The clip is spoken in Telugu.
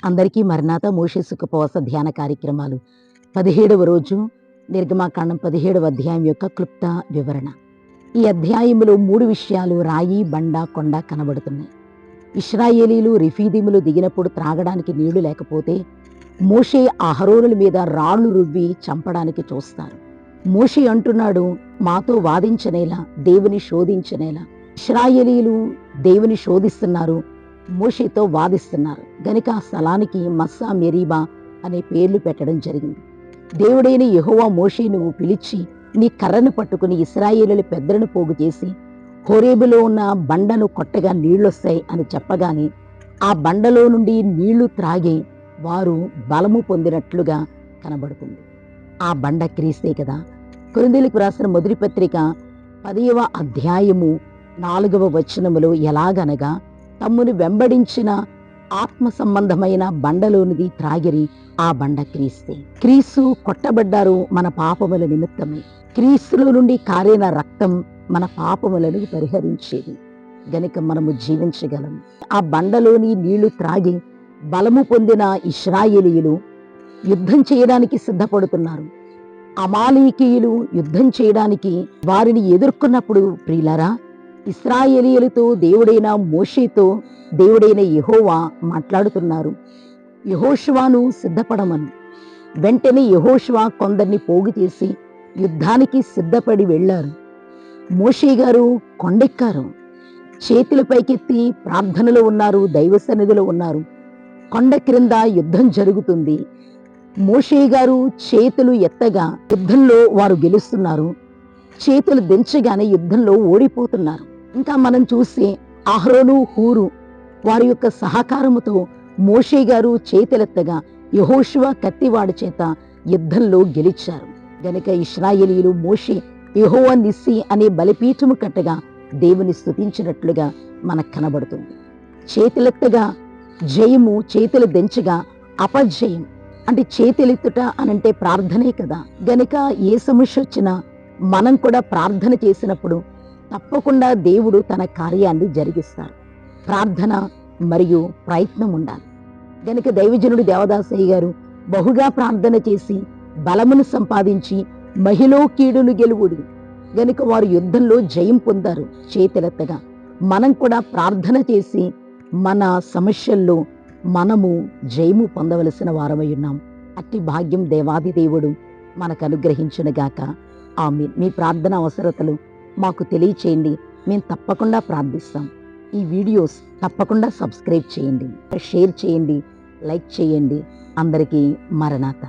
అందరికీ మరణాత మోషే సుఖపవాస ధ్యాన కార్యక్రమాలు 17వ రోజు నిర్గమాకాండం 17వ అధ్యాయం యొక్క క్లుప్త వివరణ. ఈ అధ్యాయంలో 3 విషయాలు రాయి, బండ, కొండ కనబడుతున్నాయి. ఇశ్రాయేలీలు రిఫీదీములు దిగినప్పుడు త్రాగడానికి నీళ్లు లేకపోతే మోషే అహరోనుల మీద రాళ్లు రువ్వి చంపడానికి చూస్తారు. మోషే అంటున్నాడు, మాతో వాదించనేలా, దేవుని శోధించనేలా. ఇశ్రాయేలీలు దేవుని శోధిస్తున్నారు, మోషేతో వాదిస్తున్నారు గనుక ఆ స్థలానికి మస్సా మెరీబా అనే పేర్లు పెట్టడం జరిగింది. దేవుడైన యెహోవా మోషే నువ్వు పిలిచి నీ కర్రను పట్టుకుని ఇశ్రాయేలీయుల పెద్దలను పోగు చేసి హోరేబులో ఉన్న బండను కొట్టగా నీళ్లొస్తాయి అని చెప్పగానే ఆ బండలో నుండి నీళ్లు త్రాగి వారు బలము పొందినట్లుగా కనబడుతుంది. ఆ బండ క్రీస్తే కదా. కొరింథీయులకు రాసిన మొదటి పత్రిక 10వ అధ్యాయము 4వ వచనములో ఎలాగనగా, తమ్మును వెంబడించిన ఆత్మ సంబంధమైన బండలోనిది త్రాగిరి, ఆ బండ క్రీస్తే. క్రీస్తు కొట్టబడ్డారు మన పాపముల నిమిత్తమే. క్రీస్తులో నుండి కారిన రక్తం మన పాపములను పరిహరించేది గనుక మనము జీవించగలం. ఆ బండలోని నీళ్లు త్రాగి బలము పొందిన ఇశ్రాయేలీయులు యుద్ధం చేయడానికి సిద్ధపడుతున్నారు. అమాలేకీయులు యుద్ధం చేయడానికి వారిని ఎదుర్కొన్నప్పుడు ప్రియులారా, ఇశ్రాయేలీయులతో దేవుడైన మోషేతో దేవుడైన యెహోవా మాట్లాడుతున్నారు. యెహోషువను సిద్ధపడమను. వెంటనే యెహోషువ కొందరిని పోగు చేసి యుద్ధానికి సిద్ధపడి వెళ్ళారు. మోషే గారు కొండెక్కారు, చేతుల పైకెత్తి ప్రార్థనలో ఉన్నారు, దైవ సన్నిధిలో ఉన్నారు. కొండ క్రింద యుద్ధం జరుగుతుంది. మోషే గారు చేతులు ఎత్తగా యుద్ధంలో వారు గెలుస్తున్నారు, చేతులు దించగానే యుద్ధంలో ఓడిపోతున్నారు. ఇంకా మనం చూస్తే అహరోను, హూరు వారి యొక్క సహకారముతో మోషే గారు చేతులెత్తగా యెహోషువ కత్తివాడి చేత యుద్ధంలో గెలిచారు గనుక ఇశ్రాయేలీయులు మోషే యెహోవా నిస్సి అనే బలిపీఠము కట్టగా దేవుని స్తుతించినట్లుగా మనకు కనబడుతుంది. చేతులెత్తగా జయము, చేతులు దించగా అపజయం. అంటే చేతులెత్తుట అనంటే ప్రార్థనే కదా. గనుక ఏ సమస్య వచ్చినా మనం కూడా ప్రార్థన చేసినప్పుడు తప్పకుండా దేవుడు తన కార్యాన్ని జరిగిస్తారు. ప్రార్థన మరియు ప్రయత్నం ఉండాలి. గనుక దైవజనుడు దేవదాసయ్య గారు బహుగా ప్రార్థన చేసి బలమును సంపాదించి మహిళ కీడును గెలువుడు గనుక వారు యుద్ధంలో జయం పొందారు చేతులెత్తగా. మనం కూడా ప్రార్థన చేసి మన సమస్యల్లో మనము జయము పొందవలసిన వారమై ఉన్నాం. అట్టి భాగ్యం దేవాది దేవుడు మనకు అనుగ్రహించునుగాక. ఆమేన్. మీ ప్రార్థన అవసరతలు మాకు తెలియచేయండి, మేము తప్పకుండా ప్రార్థిస్తాం. ఈ వీడియోస్ తప్పకుండా సబ్స్క్రైబ్ చేయండి, షేర్ చేయండి, లైక్ చేయండి. అందరికీ మరణాత.